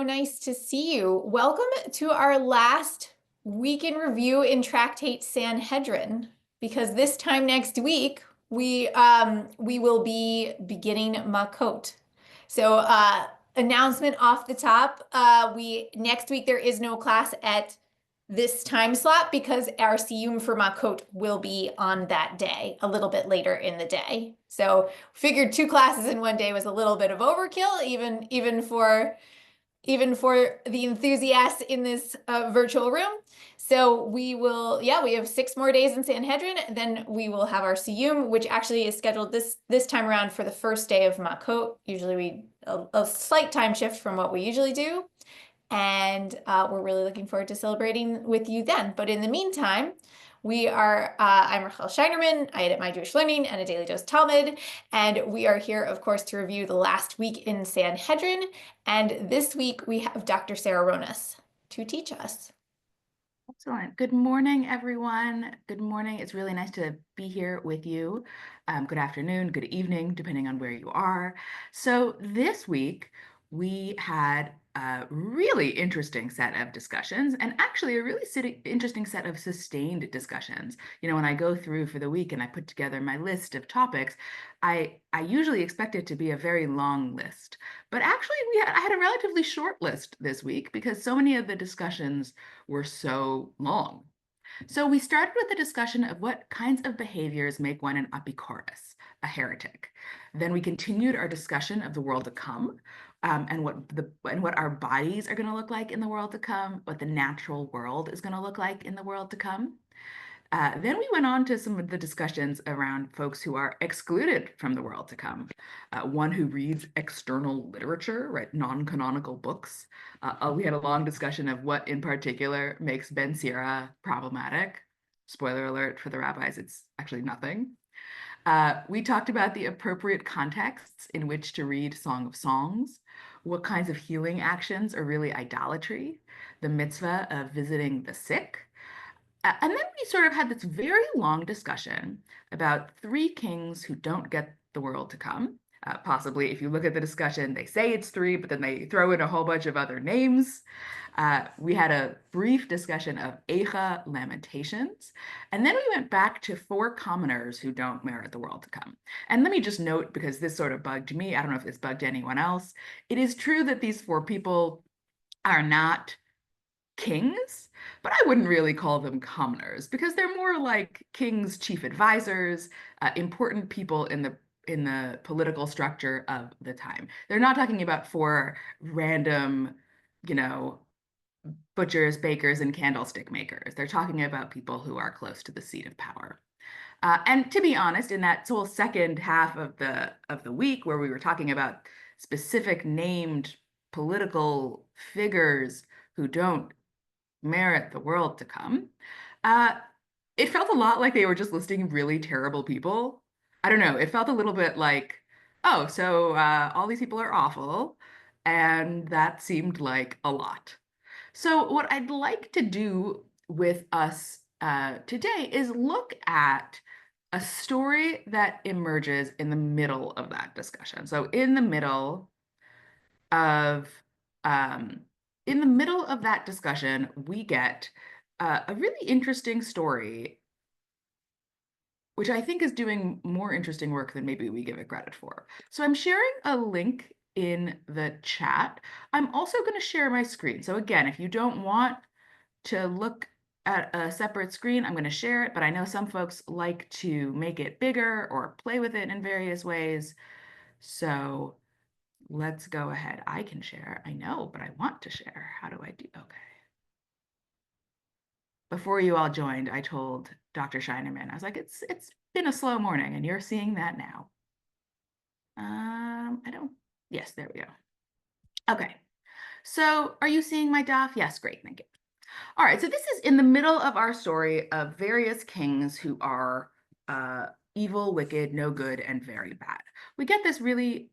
so nice to see you. Welcome to our last week in review in Tractate Sanhedrin, because this time next week we will be beginning Makot. So announcement off the top, we next week there is no class at this time slot because our siyum for Makot will be on that day, a little bit later in the day. So figured 2 classes in one day was a little bit of overkill, even for the enthusiasts in this virtual room. So we have 6 more days in Sanhedrin. Then we will have our siyum, which actually is scheduled this time around for the first day of Makot. Usually a slight time shift from what we usually do. And we're really looking forward to celebrating with you then. But in the meantime, I'm Rachel Scheinerman. I edit My Jewish Learning and A Daily Dose Talmud. And we are here, of course, to review the last week in Sanhedrin. And this week we have Dr. Sara Ronis to teach us. Excellent. Good morning, everyone. Good morning. It's really nice to be here with you. Good afternoon, good evening, depending on where you are. So this week, we had a really interesting set of discussions and actually a really interesting set of sustained discussions. You know, when I go through for the week and I put together my list of topics, I usually expect it to be a very long list. But actually, I had a relatively short list this week because so many of the discussions were so long. So we started with a discussion of what kinds of behaviors make one an apikoros, a heretic. Then we continued our discussion of the world to come, and what our bodies are going to look like in the world to come, what the natural world is going to look like in the world to come. Then we went on to some of the discussions around folks who are excluded from the world to come. One who reads external literature, right, non-canonical books. We had a long discussion of what in particular makes Ben Sira problematic. Spoiler alert for the rabbis, it's actually nothing. We talked about the appropriate contexts in which to read Song of Songs, what kinds of healing actions are really idolatry, the mitzvah of visiting the sick. And then we sort of had this very long discussion about 3 kings who don't get the world to come. Possibly, if you look at the discussion, they say it's 3, but then they throw in a whole bunch of other names. We had a brief discussion of Eicha Lamentations, and then we went back to 4 commoners who don't merit the world to come. And let me just note, because this sort of bugged me, I don't know if it's bugged anyone else, it is true that these 4 people are not kings, but I wouldn't really call them commoners because they're more like kings' chief advisors, important people in the political structure of the time. They're not talking about 4 random, you know, butchers, bakers, and candlestick makers. They're talking about people who are close to the seat of power. And to be honest, in that whole second half of the week where we were talking about specific named political figures who don't merit the world to come, it felt a lot like they were just listing really terrible people. I don't know. It felt a little bit like, oh, so all these people are awful, and that seemed like a lot. So what I'd like to do with us today is look at a story that emerges in the middle of that discussion. So of um, in the middle of that discussion, we get a really interesting story, which I think is doing more interesting work than maybe we give it credit for. So I'm sharing a link in the chat. I'm also going to share my screen. So again, if you don't want to look at a separate screen, I'm going to share it, but I know some folks like to make it bigger or play with it in various ways. So let's go ahead. I can share. I know, but I want to share. How do I do? Okay. Before you all joined, I told Dr. Scheinerman, I was like, it's been a slow morning, and you're seeing that now. Yes, there we go. Okay. So are you seeing my daf? Yes, great, thank you. All right, so this is in the middle of our story of various kings who are evil, wicked, no good, and very bad. We get this really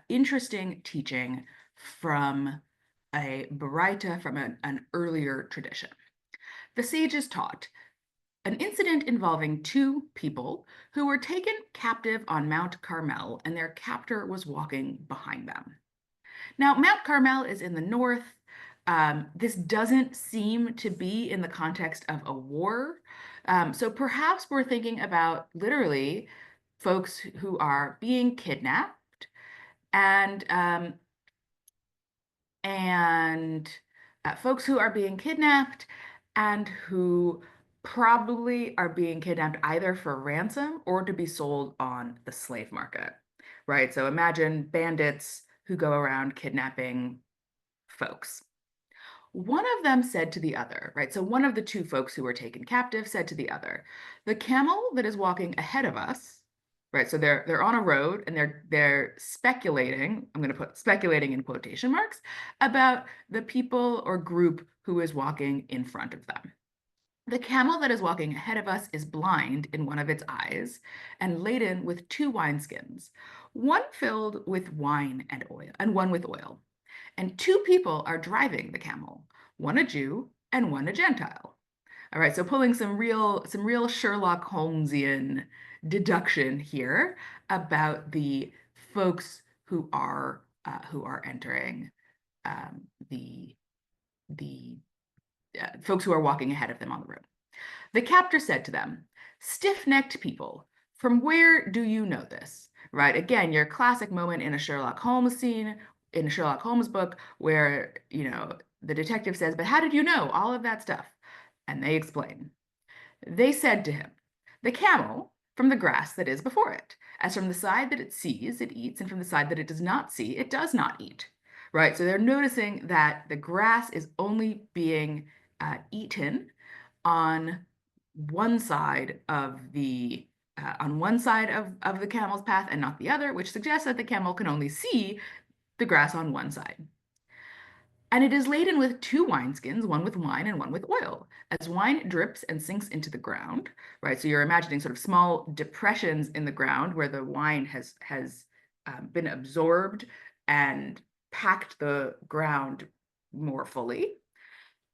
interesting teaching from a Baraita, from an earlier tradition. The sages taught an incident involving 2 people who were taken captive on Mount Carmel, and their captor was walking behind them. Now, Mount Carmel is in the north. This doesn't seem to be in the context of a war. So perhaps we're thinking about literally folks who are being kidnapped and and folks who are being kidnapped and who probably are being kidnapped either for ransom or to be sold on the slave market, right? So imagine bandits who go around kidnapping folks. One of them said to the other, right? So one of the two folks who were taken captive said to the other, "The camel that is walking ahead of us," right? So they're on a road and they're speculating, I'm going to put speculating in quotation marks, about the people or group who is walking in front of them. "The camel that is walking ahead of us is blind in one of its eyes and laden with two wineskins, one filled with wine and oil, and one with oil. And two people are driving the camel, one a Jew and one a Gentile." All right, so pulling some real Sherlock Holmesian deduction here about the folks who are entering the folks who are walking ahead of them on the road. The captor said to them, "Stiff-necked people, from where do you know this?" Right? Again, your classic moment in a Sherlock Holmes scene, in a Sherlock Holmes book, where, the detective says, "But how did you know all of that stuff?" And they explain. They said to him, "The camel from the grass that is before it. As from the side that it sees, it eats, and from the side that it does not see, it does not eat." Right? So they're noticing that the grass is only being eaten on one side of the on one side of the camel's path and not the other, which suggests that the camel can only see the grass on one side. "And it is laden with two wineskins, one with wine and one with oil. As wine drips and sinks into the ground," right? So you're imagining sort of small depressions in the ground where the wine has been absorbed and packed the ground more fully.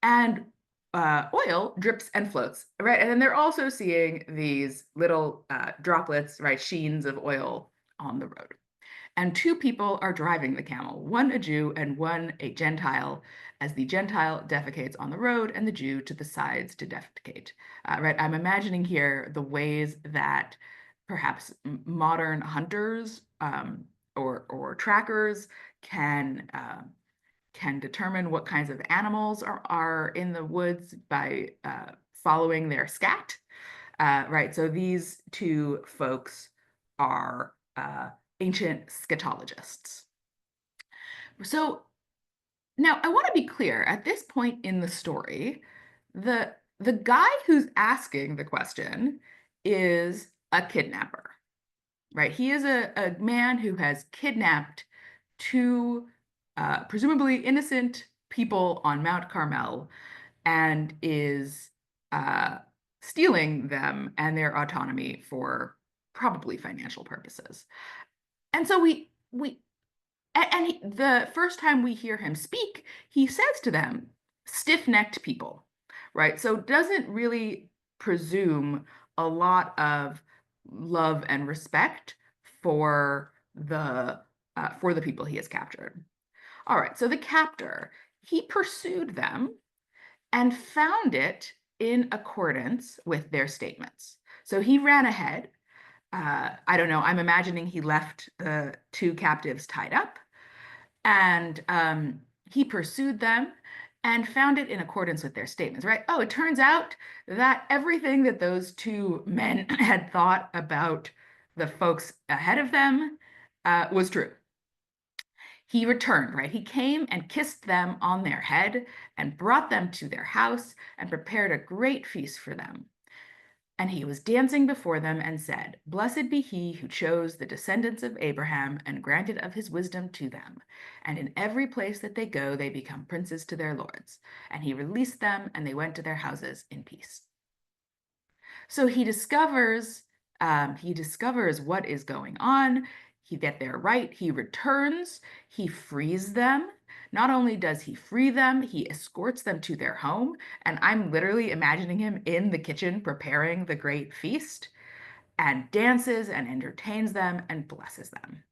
And oil drips and floats, right? And then they're also seeing these little droplets, right, sheens of oil on the road. "And two people are driving the camel, one a Jew and one a Gentile, as the Gentile defecates on the road and the Jew to the sides to defecate." Right? I'm imagining here the ways that perhaps modern hunters or trackers can can determine what kinds of animals are in the woods by following their scat. Right, so these two folks are ancient scatologists. So now I want to be clear, at this point in the story, the guy who's asking the question is a kidnapper, right? He is a man who has kidnapped two presumably innocent people on Mount Carmel and is uh, stealing them and their autonomy for probably financial purposes. And so the first time we hear him speak, he says to them, "Stiff-necked people," right? So doesn't really presume a lot of love and respect for the people he has captured. All right, so the captor, he pursued them and found it in accordance with their statements. So he ran ahead. I don't know, I'm imagining he left the two captives tied up and he pursued them and found it in accordance with their statements, right? Oh, it turns out that everything that those two men had thought about the folks ahead of them was true. He returned, right? He came and kissed them on their head and brought them to their house and prepared a great feast for them. And he was dancing before them and said, "Blessed be he who chose the descendants of Abraham and granted of his wisdom to them. And in every place that they go, they become princes to their lords." And he released them, and they went to their houses in peace. So he discovers what is going on. That they're right. He returns. He frees them. Not only does he free them, he escorts them to their home. And I'm literally imagining him in the kitchen preparing the great feast and dances and entertains them and blesses them.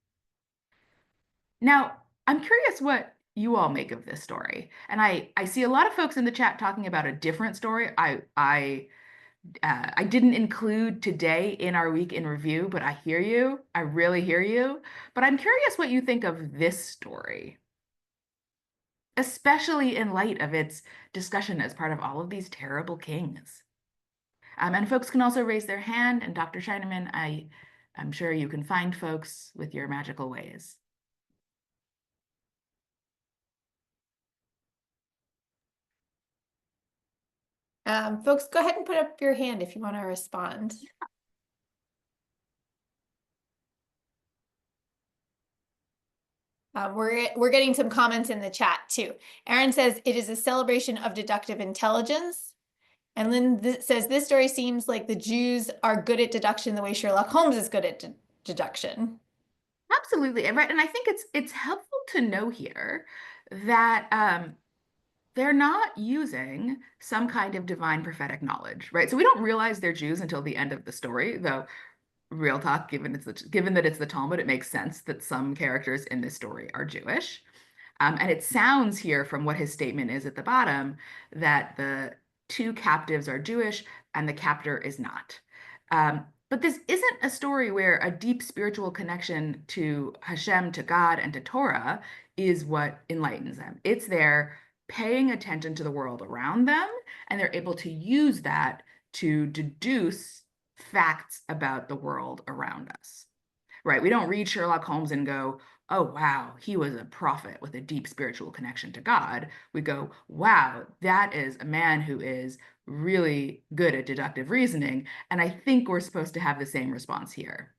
Now, I'm curious what you all make of this story. And I see a lot of folks in the chat talking about a different story. I didn't include today in our week in review, but I hear you. I really hear you. But I'm curious what you think of this story, especially in light of its discussion as part of all of these terrible kings. And folks can also raise their hand. And Dr. Scheineman, I'm sure you can find folks with your magical ways. Folks, go ahead and put up your hand if you want to respond. We're getting some comments in the chat too. Aaron says it is a celebration of deductive intelligence. And Lynn says this story seems like the Jews are good at deduction the way Sherlock Holmes is good at deduction. Absolutely. Right. And I think it's helpful to know here that they're not using some kind of divine prophetic knowledge, right? So we don't realize they're Jews until the end of the story, though real talk, given that it's the Talmud, it makes sense that some characters in this story are Jewish. And it sounds here from what his statement is at the bottom that the two captives are Jewish and the captor is not. But this isn't a story where a deep spiritual connection to Hashem, to God, and to Torah is what enlightens them. It's their paying attention to the world around them, and they're able to use that to deduce facts about the world around us, right? We don't read Sherlock Holmes and go, oh, wow, he was a prophet with a deep spiritual connection to God. We go, wow, that is a man who is really good at deductive reasoning. And I think we're supposed to have the same response here.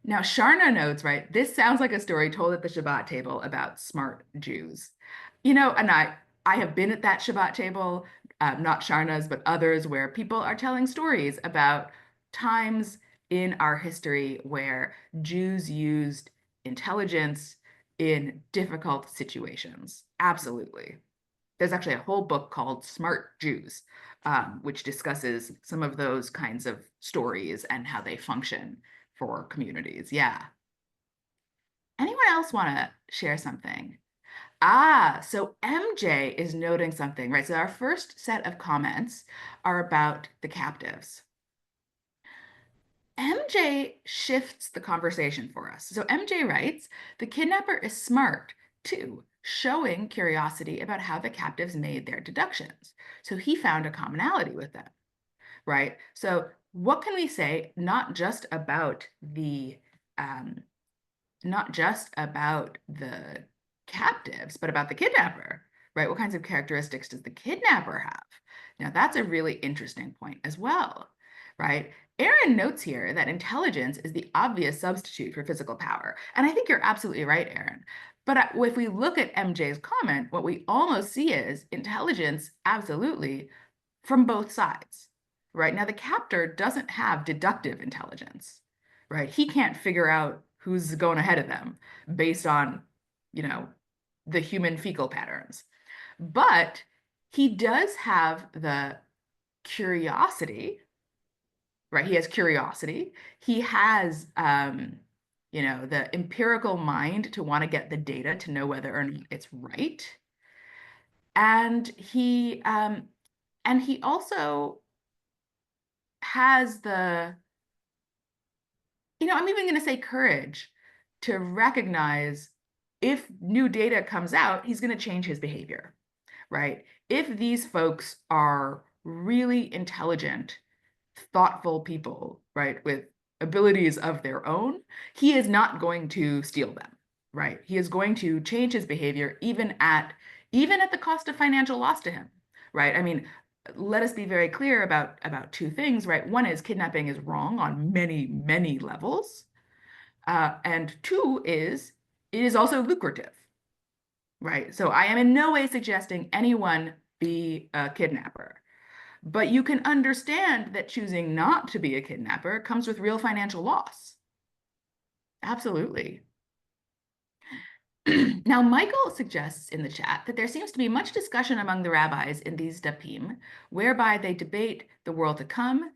Now, Sharna notes, right, this sounds like a story told at the Shabbat table about smart Jews. And I have been at that Shabbat table, not Sharna's, but others, where people are telling stories about times in our history where Jews used intelligence in difficult situations. Absolutely. There's actually a whole book called Smart Jews, which discusses some of those kinds of stories and how they function for communities. Yeah. Anyone else want to share something? So MJ is noting something, right? So our first set of comments are about the captives. MJ shifts the conversation for us. So MJ writes, the kidnapper is smart too, showing curiosity about how the captives made their deductions. So he found a commonality with them, right? So what can we say, not just about the captives, but about the kidnapper, right? What kinds of characteristics does the kidnapper have? Now, that's a really interesting point as well, right? Aaron notes here that intelligence is the obvious substitute for physical power. And I think you're absolutely right, Aaron. But if we look at MJ's comment, what we almost see is intelligence, absolutely, from both sides, right? Now, the captor doesn't have deductive intelligence, right? He can't figure out who's going ahead of them based on, the human fecal patterns. But he does have the curiosity, right? He has curiosity. He has, the empirical mind to want to get the data to know whether or not it's right. And he also has I'm even going to say courage to recognize if new data comes out, he's going to change his behavior, right? If these folks are really intelligent, thoughtful people, right, with abilities of their own, he is not going to steal them, right? He is going to change his behavior even at the cost of financial loss to him, right? I mean, let us be very clear about two things, right? One is kidnapping is wrong on many, many levels. And two is it is also lucrative, right? So I am in no way suggesting anyone be a kidnapper, but you can understand that choosing not to be a kidnapper comes with real financial loss. Absolutely. Now, Michael suggests in the chat that there seems to be much discussion among the rabbis in these dapim, whereby they debate the world to come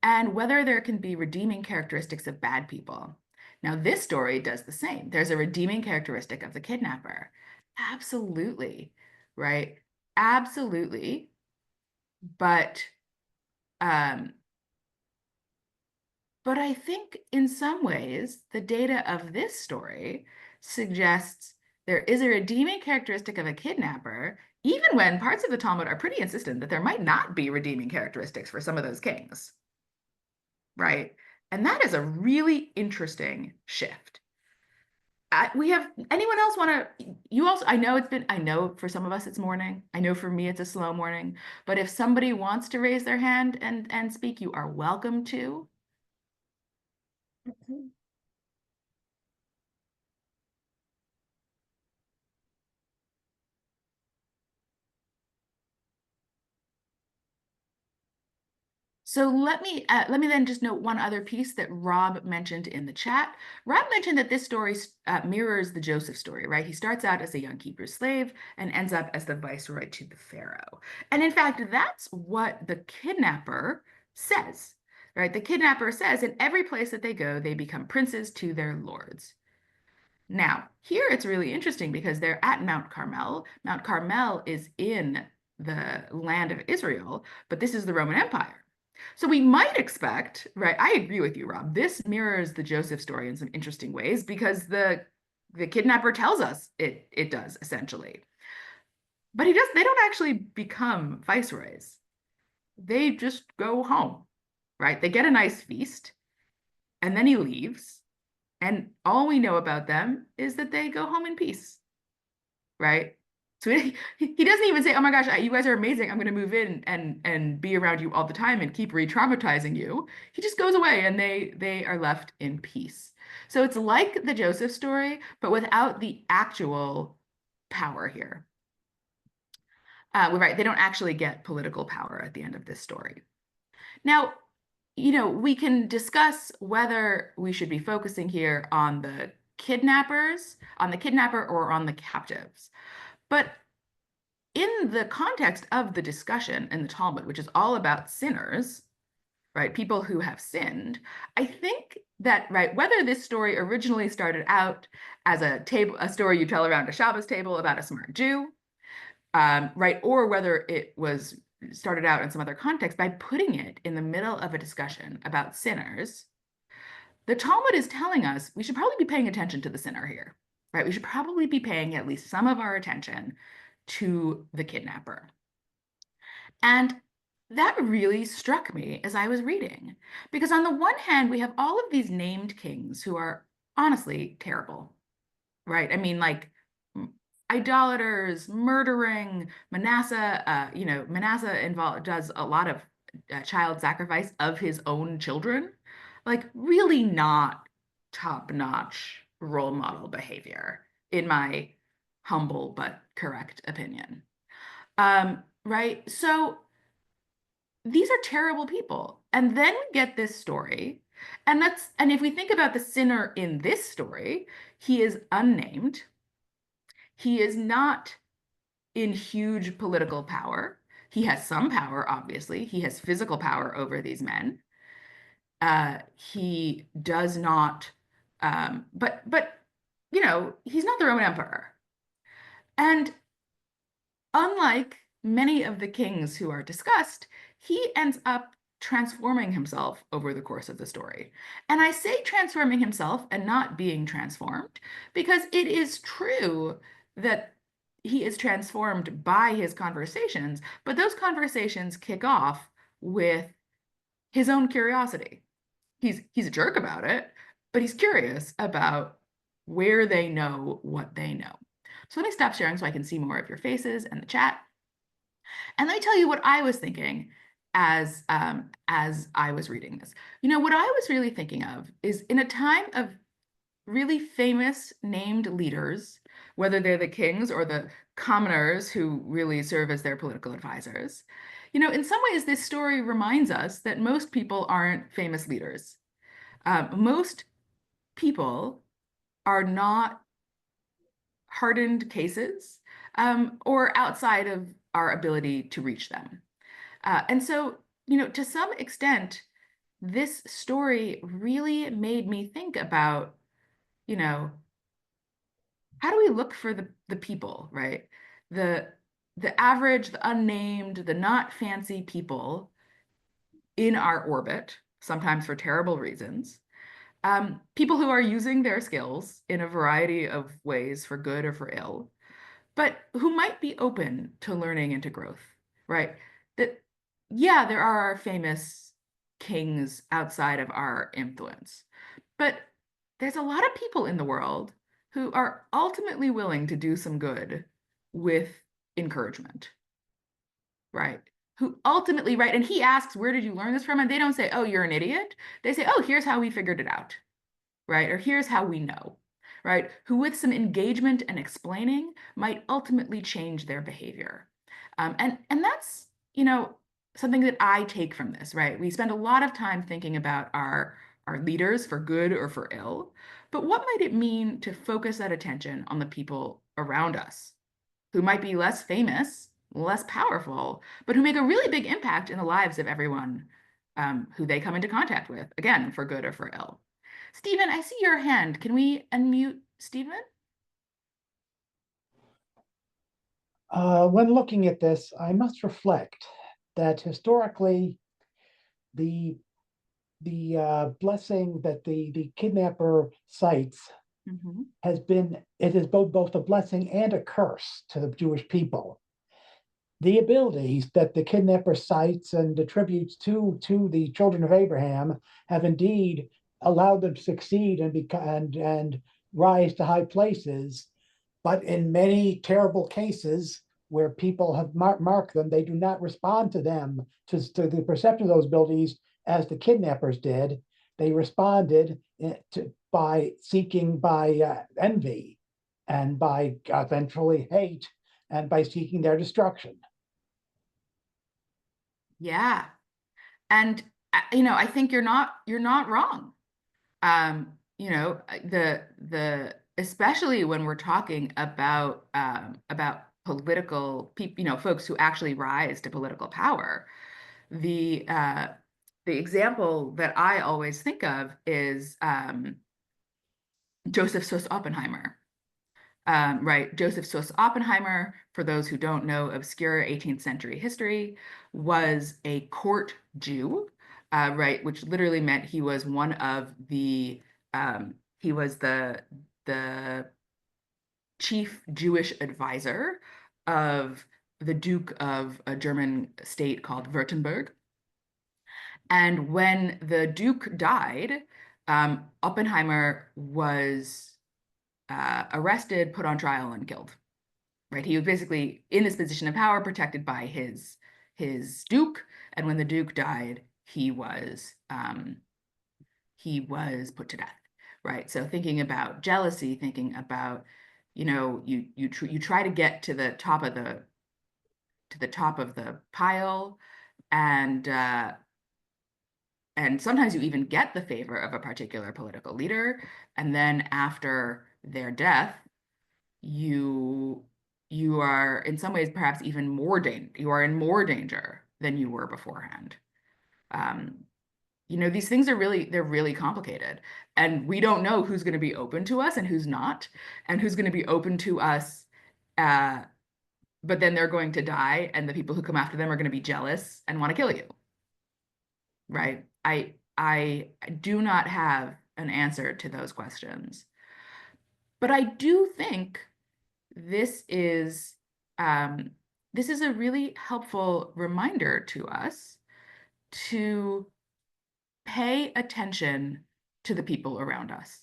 and whether there can be redeeming characteristics of bad people. Now, this story does the same. There's a redeeming characteristic of the kidnapper. Absolutely, right? Absolutely. But um, but I think in some ways, the data of this story suggests there is a redeeming characteristic of a kidnapper, even when parts of the Talmud are pretty insistent that there might not be redeeming characteristics for some of those kings, right? And that is a really interesting shift. We have anyone else want to, you also, I know for some of us it's morning. I know for me it's a slow morning, but if somebody wants to raise their hand and speak, you are welcome to. So let me then just note one other piece that Rob mentioned in the chat. Rob mentioned that this story mirrors the Joseph story, right? He starts out as a young Hebrew slave and ends up as the viceroy to the Pharaoh. And in fact, that's what the kidnapper says, right? The kidnapper says in every place that they go, they become princes to their lords. Now, here it's really interesting because they're at Mount Carmel. Mount Carmel is in the land of Israel, but this is the Roman Empire. So we might expect, right? I agree with you, Rob. This mirrors the Joseph story in some interesting ways because the kidnapper tells us it does essentially. But they don't actually become viceroys. They just go home, right? They get a nice feast and then he leaves. And all we know about them is that they go home in peace, right? So he doesn't even say, "Oh my gosh, you guys are amazing. I'm going to move in and be around you all the time and keep re-traumatizing you." He just goes away and they are left in peace. So it's like the Joseph story, but without the actual power here. Right, they don't actually get political power at the end of this story. Now, we can discuss whether we should be focusing here on the kidnappers, on the kidnapper, or on the captives. But in the context of the discussion in the Talmud, which is all about sinners, right, people who have sinned, I think that, right, whether this story originally started out as a story you tell around a Shabbos table about a smart Jew, right, or whether it was started out in some other context by putting it in the middle of a discussion about sinners, the Talmud is telling us we should probably be paying attention to the sinner here, right? We should probably be paying at least some of our attention to the kidnapper. And that really struck me as I was reading, because on the one hand, we have all of these named kings who are honestly terrible, right? I mean, like idolaters, murdering. Manasseh, Manasseh does a lot of child sacrifice of his own children, like really not top-notch role model behavior, in my humble but correct opinion. Right? So these are terrible people. And then we get this story. And if we think about the sinner in this story, he is unnamed. He is not in huge political power. He has some power, obviously. He has physical power over these men. He does not, but he's not the Roman emperor. And unlike many of the kings who are discussed, he ends up transforming himself over the course of the story. And I say transforming himself and not being transformed because it is true that he is transformed by his conversations, but those conversations kick off with his own curiosity. He's a jerk about it, but he's curious about where they know what they know. So let me stop sharing so I can see more of your faces and the chat. And let me tell you what I was thinking as I was reading this. What I was really thinking of is in a time of really famous named leaders, whether they're the kings or the commoners who really serve as their political advisors. In some ways, this story reminds us that most people aren't famous leaders. Most people are not hardened cases or outside of our ability to reach them. And so, to some extent, this story really made me think about you know, how do we look for the people, right? The the average, the unnamed, the not fancy people in our orbit, sometimes for terrible reasons. People who are using their skills in a variety of ways for good or for ill, but who might be open to learning and to growth, right? That, yeah, there are famous kings outside of our influence, but there's a lot of people in the world who are ultimately willing to do some good with encouragement, right? Who ultimately, right? And he asks, where did you learn this from? And they don't say, oh, you're an idiot. They say, oh, here's how we figured it out, right? Or here's how we know, right? Who with some engagement and explaining might ultimately change their behavior. And that's, something that I take from this, right? We spend a lot of time thinking about our leaders for good or for ill, but what might it mean to focus that attention on the people around us who might be less famous, less powerful, but who make a really big impact in the lives of everyone who they come into contact with, again, for good or for ill. Stephen, I see your hand. Can we unmute Stephen? When looking at this, I must reflect that historically, the blessing that the kidnapper cites Mm-hmm. it is both a blessing and a curse to the Jewish people. The abilities that the kidnapper cites and attributes to the children of Abraham have indeed allowed them to succeed and rise to high places. But in many terrible cases where people have marked them, they do not respond to them, to the perception of those abilities as the kidnappers did. They responded by seeking by envy and by eventually hate and by seeking their destruction. Yeah. And I think you're not wrong. The especially when we're talking about political people, folks who actually rise to political power. The uh, the example that I always think of is Joseph Suss Oppenheimer. Right, Joseph Suss Oppenheimer, for those who don't know obscure 18th century history, was a court Jew, right, which literally meant he was one of he was the chief Jewish advisor of the Duke of a German state called Württemberg. And when the Duke died, Oppenheimer was arrested, put on trial, and killed. Right? He was basically in this position of power, protected by his Duke. And when the Duke died, he was put to death. Right? So thinking about jealousy, thinking about you try to get to the top of the pile, and sometimes you even get the favor of a particular political leader, and then after their death, you you are in some ways perhaps even you are in more danger than you were beforehand. Um, these things they're really complicated, and we don't know who's going to be open to us and who's not, and who's going to be open to us, uh, but then they're going to die, and the people who come after them are going to be jealous and want to kill you. Right? I do not have an answer to those questions, but I do think this is um, this is a really helpful reminder to us to pay attention to the people around us.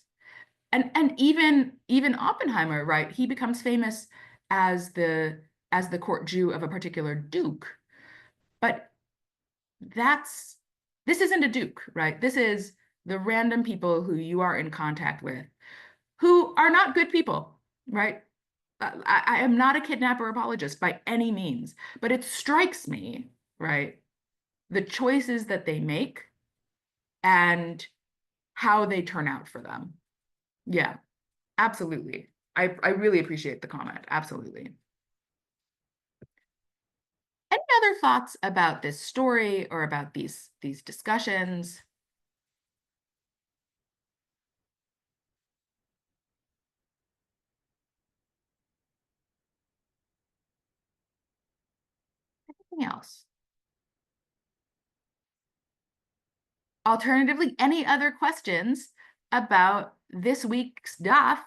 And even Oppenheimer, right? He becomes famous as the court Jew of a particular duke, but that's this isn't a duke, right? This is the random people who you are in contact with, who are not good people, right? I am not a kidnapper apologist by any means, but it strikes me, right, the choices that they make and how they turn out for them. Yeah, absolutely. I really appreciate the comment. Absolutely. Any other thoughts about this story or about these discussions? Anything else? Alternatively, any other questions about this week's daf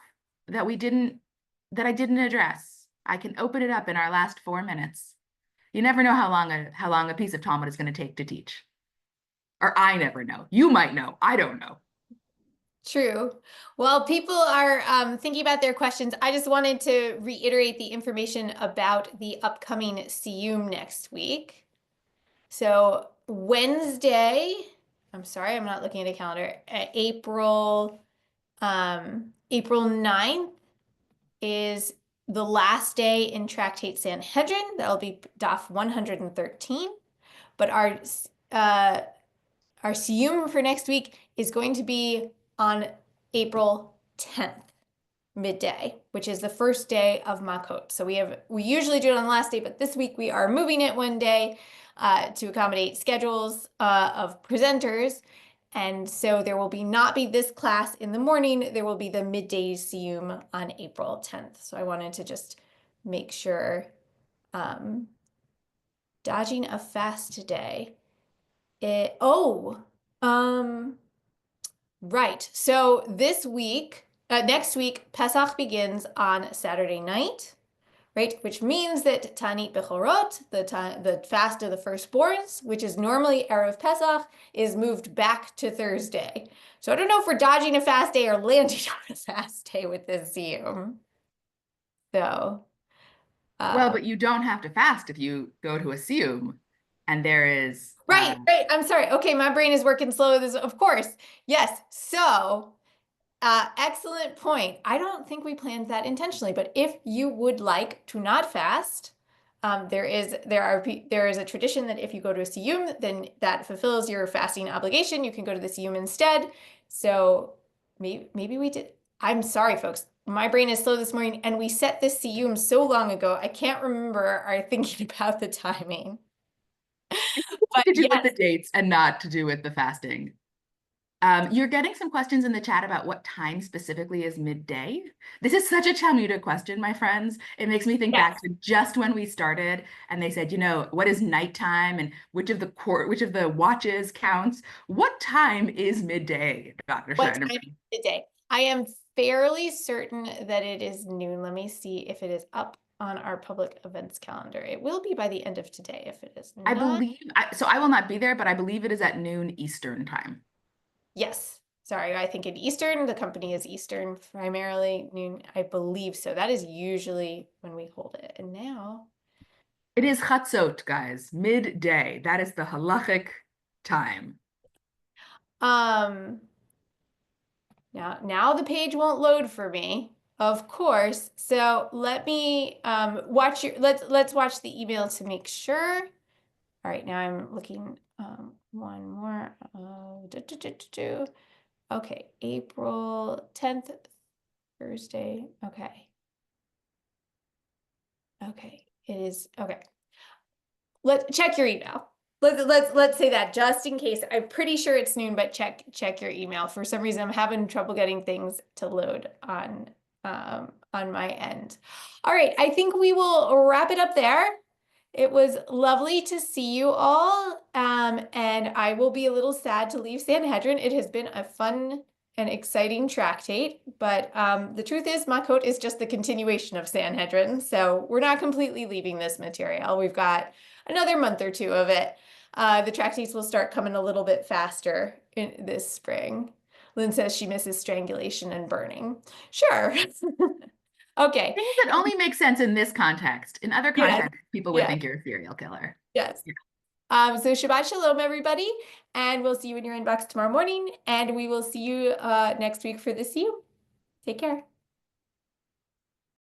that I didn't address? I can open it up in our last 4 minutes. You never know how long a piece of Talmud is going to take to teach. Or I never know. You might know. I don't know. True. Well, people are thinking about their questions. I just wanted to reiterate the information about the upcoming Siyum next week. So Wednesday, I'm sorry, I'm not looking at a calendar. April 9th is the last day in Tractate Sanhedrin. That'll be Daf 113. But our Siyum for next week is going to be on April 10th, midday, which is the first day of Makot. So we usually do it on the last day, but this week we are moving it one day to accommodate schedules of presenters. And so there will not be this class in the morning. There will be the midday Siyum on April 10th. So I wanted to just make sure, dodging a fast day. Right. So next week, Pesach begins on Saturday night, right? Which means that Tanit Bechorot, the fast of the firstborns, which is normally Erev Pesach, is moved back to Thursday. So I don't know if we're dodging a fast day or landing on a fast day with this Siyum. So, Well, but you don't have to fast if you go to a siyum, and there is right. I'm sorry. Okay, my brain is working slow. Of course. Yes. So, excellent point. I don't think we planned that intentionally, but if you would like to not fast, there is a tradition that if you go to a siyum, then that fulfills your fasting obligation. You can go to the siyum instead. So maybe we did. I'm sorry, folks. My brain is slow this morning, and we set this siyum so long ago. I can't remember our thinking about the timing. But to do with yes, the dates and not to do with the fasting. You're getting some questions in the chat about what time specifically is midday. This is such a Talmudic question, my friends. It makes me think back to just when we started and they said, what is nighttime and which of the watches counts? What time is midday, Dr. What Schneider? time is midday? I am fairly certain that it is noon. Let me see if it is up on our public events calendar. It will be by the end of today if it is I not. believe, so I will not be there, but I believe it is at noon Eastern time. Yes. Sorry, I think in Eastern, the company is Eastern primarily, noon. I believe so. That is usually when we hold it. And now it is chatzot, guys, midday. That is the halachic time. Now the page won't load for me, of course. So let me let's watch the email to make sure. All right, now I'm looking one more. Okay, April 10th, Thursday. Okay. Okay, it is okay. Let's check your email. Let's say that just in case. I'm pretty sure it's noon, but check your email. For some reason, I'm having trouble getting things to load on my end. All right, I think we will wrap it up there. It was lovely to see you all, and I will be a little sad to leave Sanhedrin. It has been a fun and exciting tractate, but the truth is Makot is just the continuation of Sanhedrin, so we're not completely leaving this material. We've got another month or two of it. The tractates will start coming a little bit faster this spring. Lynn says she misses strangulation and burning. Sure. Okay. Things that only make sense in this context. In other contexts, people would think you're a serial killer. Yes. So Shabbat Shalom, everybody, and we'll see you in your inbox tomorrow morning, and we will see you next week for the Siyum. Take care.